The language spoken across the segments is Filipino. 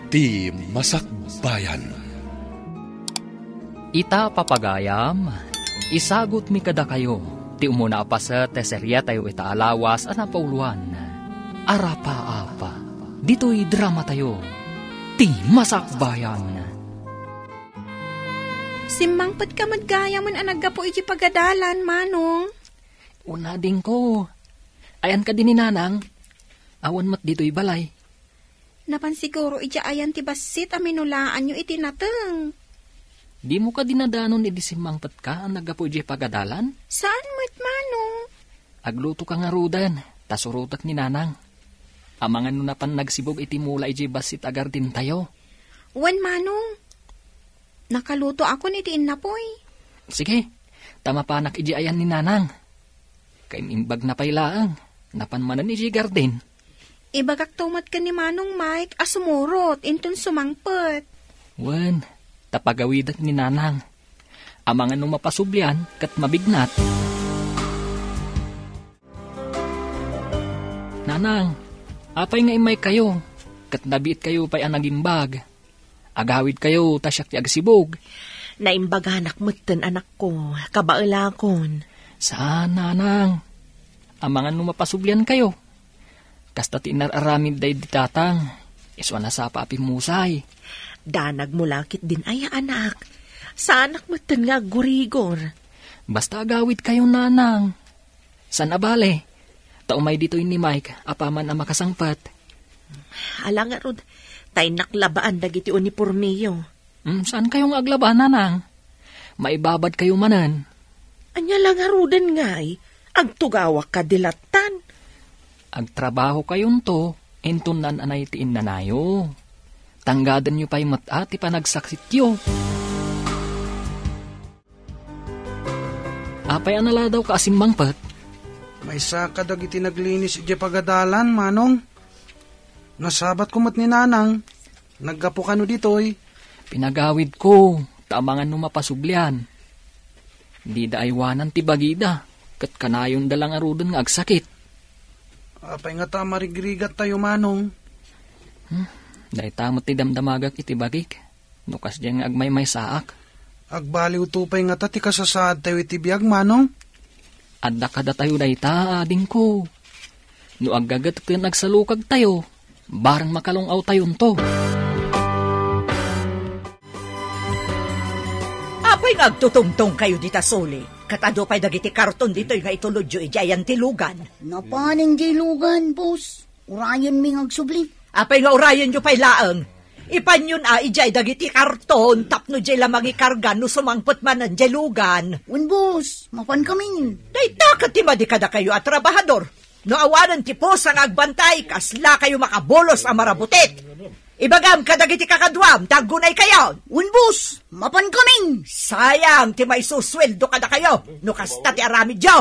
Ti Masakbayan. Ita papagayam, isagot mi kada kayo, ti umuna pa sa teserya tayo ita alawas at napauluan. Arapa-apa, dito'y drama tayo, ti Masakbayan. Simmangpad ka madgaya man anagga po iti pagadalan, Manong. Una din ko, ayan ka din ni Nanang, awan mat dito'y balay. Napansiguro iti ayan ti basit aminulaan nyo iti nateng. Di mo ka dinadanon iti simmangpad ka ang naggapo iti pagadalan? Saan mo't, Manong? Agluto ka nga rudan, tasurutak ni Nanang. Amangan no napan nagsibog iti mula iti basit agar din tayo. Wan, Manong. Nakaluto ako ni tiin na poy. Sige, tama pa anak iti ayan ni Nanang. Kaimimbag na pailaang, napanmanan iti garden. Ibagak tumat ka ni Manong Mike asumurot inton sumangpet. Wan, tapagawidat ni Nanang. Amangan no mapasublian kat mabignat. Nanang, apay nga imay kayo, kat nabit kayo pa'y anagimbag. Agawid kayo, tasyak ti agsibog. Naimbaganak mo't anak ko, kabailakon. Saan, Nanang? Amangan no mapasublian kayo. Kasta tinararamid day ditatang, iswa na sa papimusay. Danag mo lakit din ay anak. Sa anak mo't nga gurigor. Basta agawid kayo, Nanang. San abale? Taumay dito ni Mike, apaman ang makasangpat. Ala nga rod, tay naklabaan dagiti unipormiyo. Saan kayong aglaba, Nanang? Maibabad kayo manan. Anya lang arudan nga'y, agtugawak ka dilatan. Agtrabaho kayon to, intunan anay tiin nanayo. Tanggadan nyo pa'y mata, ti panagsaksit yo. Apay anala daw ka asimmangpat? May saka dagiti naglinis iti pagadalan, Manong. Nasabat ko mat ni Nanang. Naggapo ka no ditoy. Pinagawid ko, tamangan no mapasublian. Di da aywanan ti bagida, kat kanayon dalang arudan nga agsakit. Apay nga ta marigrigat tayo, Manong. Dahil tamot ti damdamagak iti bagik. Nukas diyang agmay-may saak. Agbaliw tupay nga ta ti kasasaad tayo iti biyag, Manong. Adda kada tayo dahi ta, ading ko. No aggagat iti nagsalukag tayo, barang makalungaw tayon to. Apay nga agtutungtong kayo dita soli. Katado pa'y dagiti karton dito nga itulodyo ijayan tilugan. Napaning dilugan, boss. Urayan mi agsubli. Apay nga urayan nyo pa'y laang. Ipanyon ijay dagiti karton tapno jay lamang ikargan no sumangpot manan jay lugan. Wan, boss. Mapan kami. Dayta katimadi kada kayo at trabahador. No awanan ti pos ang agbantay kasla kayo makabolos ang marabutit. Ibagam kadagiti kakadwam, tagunay kayo. Wan, boss. Mapan kami. Sayang ti may susweldo kada kayo. No kasta ti aramid jo.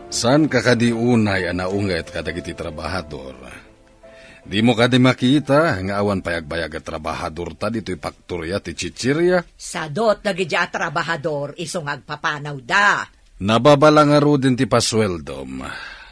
San kakadiunay anaunget kadagiti trabahador? Di mo kadi makita nga awan payagbayag at trabahador ta dito'y paktorya ti chichirya? Sadot dagiti a trabahador isong agpapanaw da. Nababala nga ro din ti pasweldom.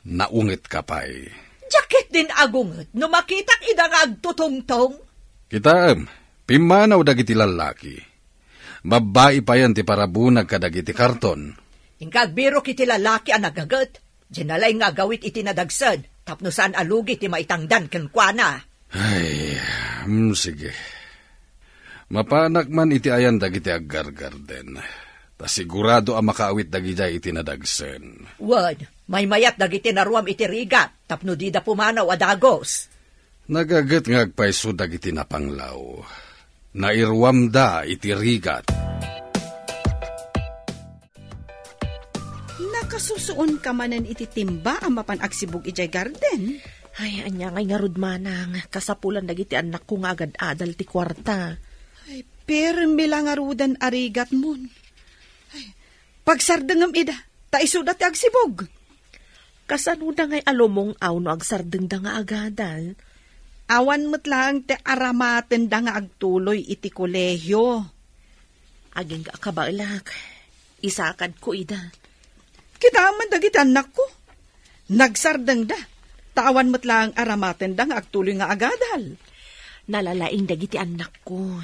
Naungit ka pa'y. Jacket din agunget no makitak idang agtutungtong. Kitaam, pimanaw dagiti lalaki. Babae pa yan ti parabunag kadagiti karton. Ingkagbiro kiti lalaki ang nagagat. Dinalay nga gawit iti nadagsad. Tapno saan alugi ti maitangdan kenkwana. Ay, sige. Mapanak man iti ayan dagiti aggargarden. Ta sigurado ang makaawit dagiti iti nadagsen. Wad, may mayat dagiti naruam iti rigat. Tapno di da pumanaw adagos. Nagagat nga agpaiso dagiti napanglaw. Nairwam da iti rigat. Nakasusuon ka manan iti timba ang mapan agsibog ijay garden. Ay, anya ngay nga rudmanang. Kasapulan dagiti anak ko nga agad adal ti kwarta. Ay, pero milang arudan arigat mon. Ay, pagsardengam ida, taisuda ti agsibog. Kasanuda ngay alomong aw no agsardeng da nga agadal. Awan mo't lang te aramaten da nga agtuloy iti kolehyo. Aging kabailak, isakad ko ida. Kita man dagiti anak ko. Nagsardeng da. Tawan mo't lang aramaten dang agtuloy nga agadal. Nalalaing dagiti anak ko.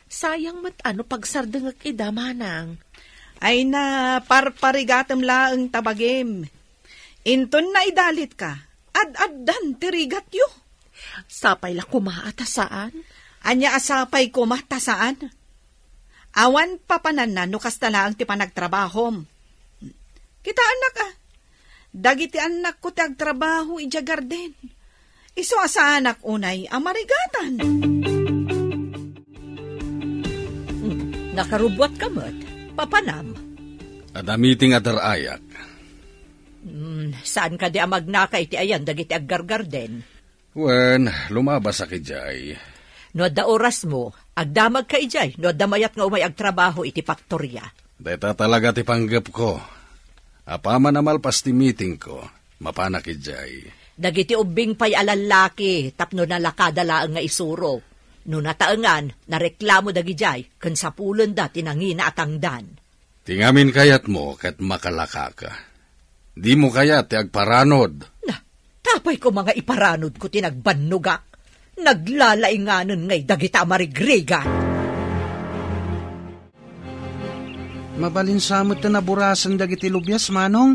Sayang mat pagsardengak ida manang. Ay na parparigatem laeng tabagem. Inton na idalit ka, ad-addan tirigat yu. Sapay la kumaatasaan. Anya asapay kumatasaan. Awan papanan no kastala ang ti panagtrabahom. Kita anak dagiti anak ko ti agtrabaho ija garden. Iso asa anak unay amarigatan. Nakarubwat ka mat, papanam. Adamiting adarayak. Saan ka di amagnaka iti ayan dagiti aggargarden? Wen, lumabas sa kijay. No da oras mo, agdamag ka ijay, no da mayat nga umay agtrabaho iti faktorya. Deta talaga ti panggap ko. Apaman amalpas ti meeting ko, mapanak kijay. Dagiti ubing pay alalaki, tapno nalakadalaang nga isuro. No nataengan, nareklamo dagijay, ken sapulon da tinangina atangdan. Tingamin kayat mo ket makalaka ka. Di mo kayat ti agparanod. Na, tapay ko mga iparanod ko tinagbanugak. Naglalainganon ngay dagita marigrigan. Mabalinsamot na naburasan dagiti lubyas, manong.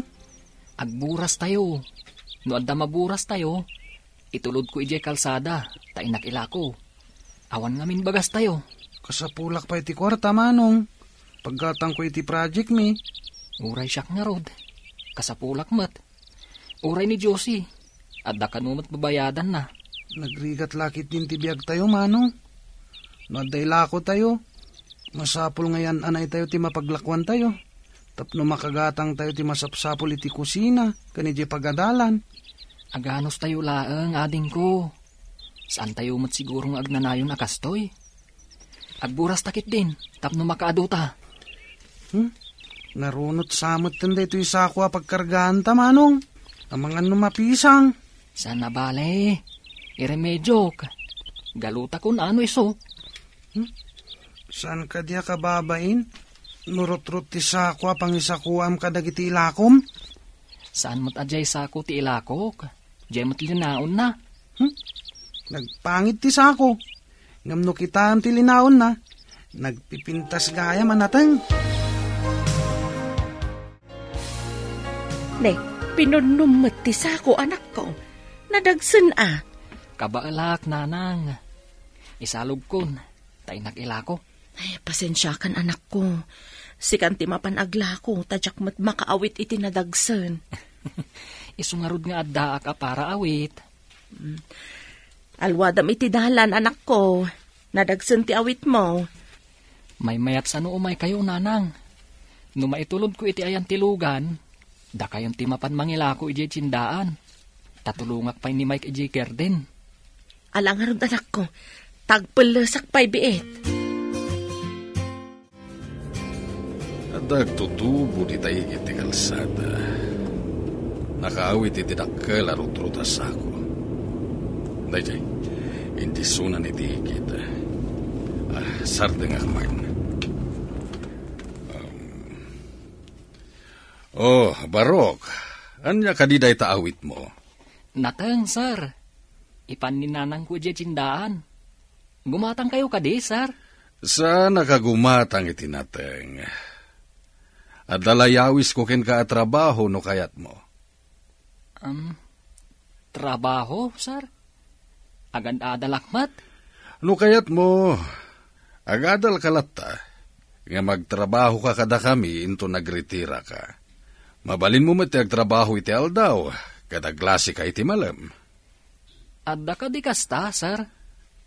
Agburas tayo. No adda maburas tayo, itulod ko ijay kalsada, tainak ilako. Awan ngamin bagas tayo. Kasapulak pa iti kwarta, manong. Paggatang ko iti project mi. Uray siyak nga rod. Kasapulak mat. Uray ni Josie. Adda kanumat babayadan na. Nagrigat lakit din tibiyag tayo, manong. Naday lako tayo. Masapul ngayon anay tayo ti mapaglakwan tayo. Tapno makagatang tayo ti masapsapul iti kusina. Kanidya pagadalan. Aganos tayo laeng, ading ko. Saan tayo mat sigurong agnanayon akastoy? Agburas takit din, tapno makaaduta. Narunot samot tanda ito isakwa pagkargaan ta, manong. Ang mga numapisang. Sana bale, iremedyo ka. Galuta kun ano iso. Saan ka diya kababain? Nurot-rot ti sakwa pang isakuam ka dagiti ilakom? Saan mo't ajay sako ti ilakok? Jay mo't linaon na. Nagpangit ti sako. Ngamno kita am ti linaon na. Nagpipintas gaya manatang. Ne, pinunumot ti sako anak ko. Nadagsan Kabaalak, nanang. Isalog kun, tainak ilako. Ay, pasensya kan anak ko. Sikan ti mapanagla ko, tadyak mat makaawit iti nadagsan. Isungarod nga adda ka para awit. Alwadam iti dalan anak ko. Nadagsan ti awit mo. May mayat sa umay kayo, nanang. No maitulod ko iti ayan tilugan, da kayon ti mapan mangilako iti tsindaan. Tatulungak pa'y ni Mike iti garden. Alangarod anak ko, tagpalasak pa'y biit. Dagtutubo di tayo iti kalsada. Nakaawit iti dakkel arut-rutas ako. Dayjay, hindi sunan iti kita. Sardeng akman. Barok. Anya kadiday taawit mo? Natang, sir. Ipan ni nanang ko dya tsindaan. Gumatang kayo kadi, sir. Sana kagumatang iti nateng. At dalayawis ko ken ka trabaho no kayat mo. Trabaho, sir? Agad-adalakmat? No kayat mo, agadal kalata. Nga magtrabaho ka kada kami into nagretira ka. Mabalin mo mati agtrabaho iti aldaw, kada glasi ka iti malam. Adda ka di kasta, sir?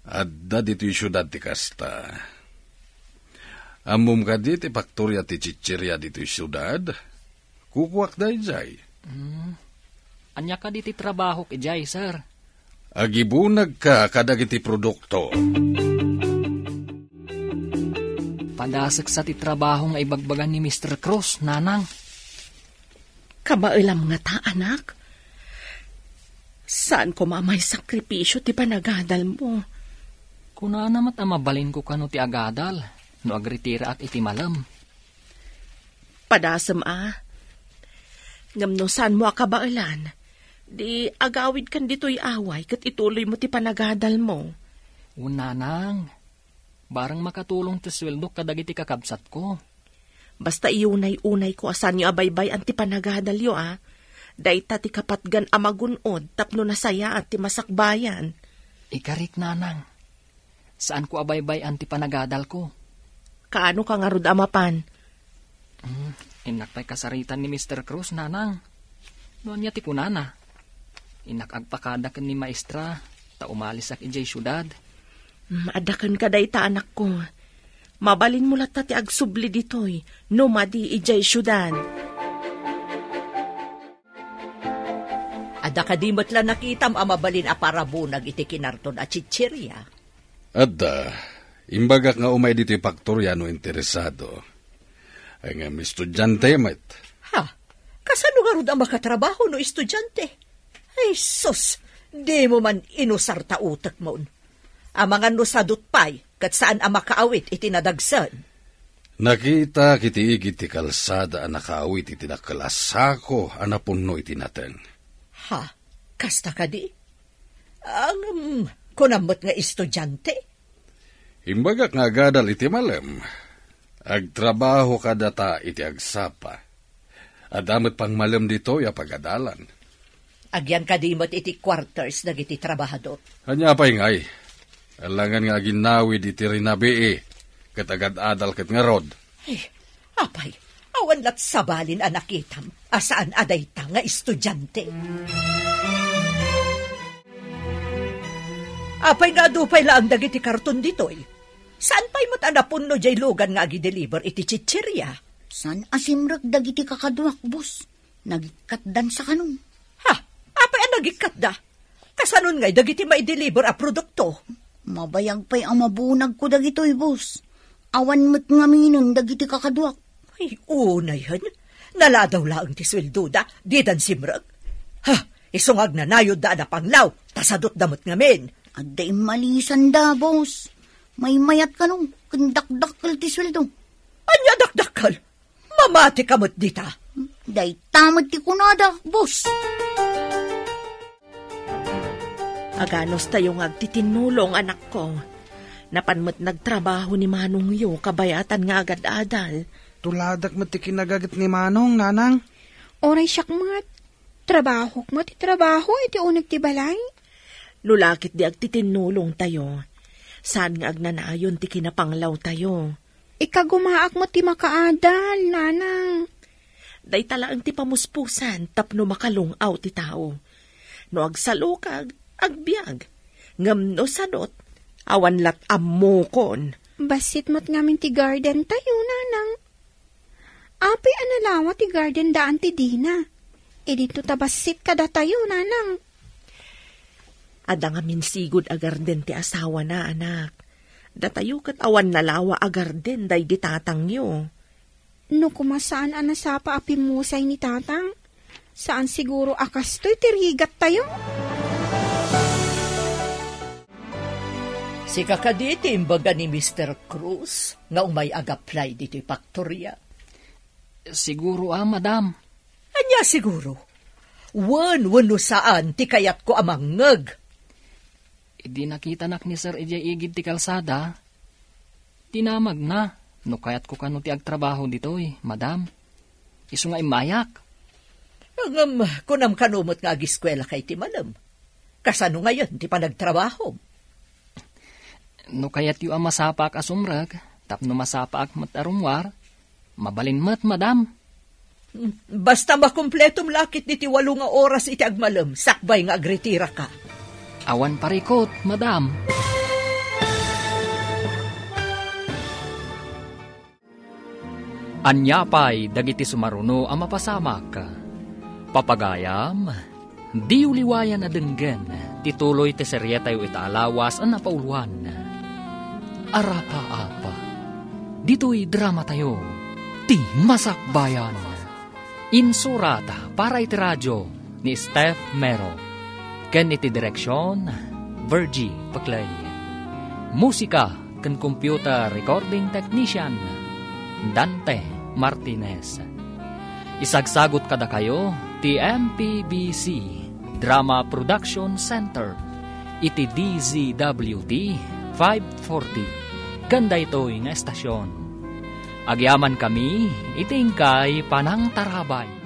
Adda dito yung syudad ti kasta. Amum ka di ti faktorya ti chichirya dito yung syudad. Kukuwak da ijay. Anya ka di ti trabaho ijay, sir? Agibunag ka kadag iti produkto. Padasek sa ti trabaho nga ibagbagan ni Mr. Cruz, nanang. Kabailam nga ta, anak. Saan ko mamay sakripisyo ti panagadal mo? Kuna namat mabalin ko kano ti agadal, no agritira ak iti malam. Padasam ngam no saan mo akabailan, Di agawid kan dito'y away kat ituloy mo ti panagadal mo. Unanang, barang makatulong ti sweldo kadagiti kakabsat ko. Basta iunay-unay ko asan yo abaybay ang ti panagadal yo Dayta ti kapatgan amagunod tapno nasaya at ti masakbayan. Ikarik, nanang. Saan ko abaybay ang ti panagadal ko? Kaano ka nga rod amapan? Inakpay kasaritan ni Mr. Cruz, nanang. Noon niya ti kunana. Inakagpakadak ni maestra, ta umalis ak ijay syudad. Maadakan ka dayta anak ko. Mabalin mo lata ti agsubli ditoy, no madi ijay syudad. Ada kadimot lang nakitam amabalin a parabunag iti kinarton a chichirya. Adda, imbagak nga umay dito faktorya no interesado. Ay nga estudyante met. Ha? Kasano nga rod ang makatrabaho no estudyante? Ay sus, di mo man inusar ta utak mo. Ang mga nusadot pay, kat saan ang makaawit itinadagsan. Nakita kiti igit ti kalsada ang nakaawit itinaklassako anapunno itinateng. Ha? Kasta ka di? Ang kunamot nga estudyante? Imbagak nga gadal iti malem. Agtrabaho ka data iti agsapa. Adamot pang malem dito ya pagadalan. Agyan kadimot iti quarters na iti trabahador. Hanya pa'y ngay. Alangan nga ginawi iti rinabi katagad adal kat nga rod. Ay, apay, awan lat sabalin anakitam. Asaan aday ta nga estudyante? Apay nga dupay lang dagiti karton ditoy. Saan pa'y matanapon no jay lugan nga agi-deliver iti chichirya? San asimrag dagiti kakadwak, boss? Nagikatdan sa kanong. Ha? Apay ang nagikat da? Kasanon ngay dagiti mai-deliver a produkto? Mabayag pa'y ang mabunag ko dagitoy, boss. Awan mo't ngaminon dagiti kakadwak. Ay, unay han. Naladaw laang ti sweldo da, di dan simrag. Ha? Isungag na nayod da na panglaw, tasadot damot ngamin. Aday malisan da, boss. May mayat ka nung kandakdakal ti sweldo. Anya dakdakal? Mamati kamot dita. Day tamad ti kunada, boss. Aganos tayo nga agtitinulong anak ko. Napanmat nagtrabaho ni Manong yo, kabayatan nga agad-adal. Tuladak mo ti kinagagat ni Manong, nanang. Oray siyak mat. Trabaho mo ti trabaho, iti unag ti balay. Lulakit di agtitinulong tayo. Saan nga agnanayon ti kinapanglaw tayo. Ikagumaak mo ti makaadal, nanang. Day talaang ti pamuspusan, tapno makalungaw ti tao. No agsalukag, agbiag. Ngam no sadot, awan lat ammokon. Basit mo't ngamin ti garden tayo, nanang. Apay analawa ti garden daan ti Dina. E dito tabasit kada tayo, nanang. Ada nga minsigod a garden ti asawa na, anak. Datayo kat awan nalawa a garden day di tatang yo. No kumasaan anasapa api musay ni tatang? Saan siguro akastoy tirigat tayo? Si kakaditi imbaga ni Mr. Cruz nga umay ag-apply dito faktorya. Siguro madam. Anya siguro? Wano saan ti kayat ko amangag. Di nakita nak ni Sir ijay igid ti kalsada. Tinamag na. No kayat ko kano ti agtrabaho ditoy, madam. Isu nga imayak. Ang kunam kanumot nga agiskwela kay ti malam. Kasano ngayon ti panagtrabaho? No kayat yu ang masapak asumrag, tapno masapak matarumwar, mabalin mat, madam. Basta makumpletong lakit ni ti 8 nga oras iti agmalam, sakbay nga agretira ka. Awan parikot, madam. Anyapay dagiti sumaruno ang mapasamak. Papagayam, di uliwayan na denggen, tituloy ti serye tayo itaalawas ang napauluan. Arapa-apa, dito'y drama tayo, ti masakbayan. Insurata para iti radyo ni Steph Mero. Ken iti direksyon, Virgie Paclay. Musika ken computer recording technician, Dante Martinez. Isagsagot kada kayo, ti MPBC Drama Production Center. Iti DZWD 540. Ganda ito'y nga estasyon. Agyaman kami, iting kay Panang Tarabay.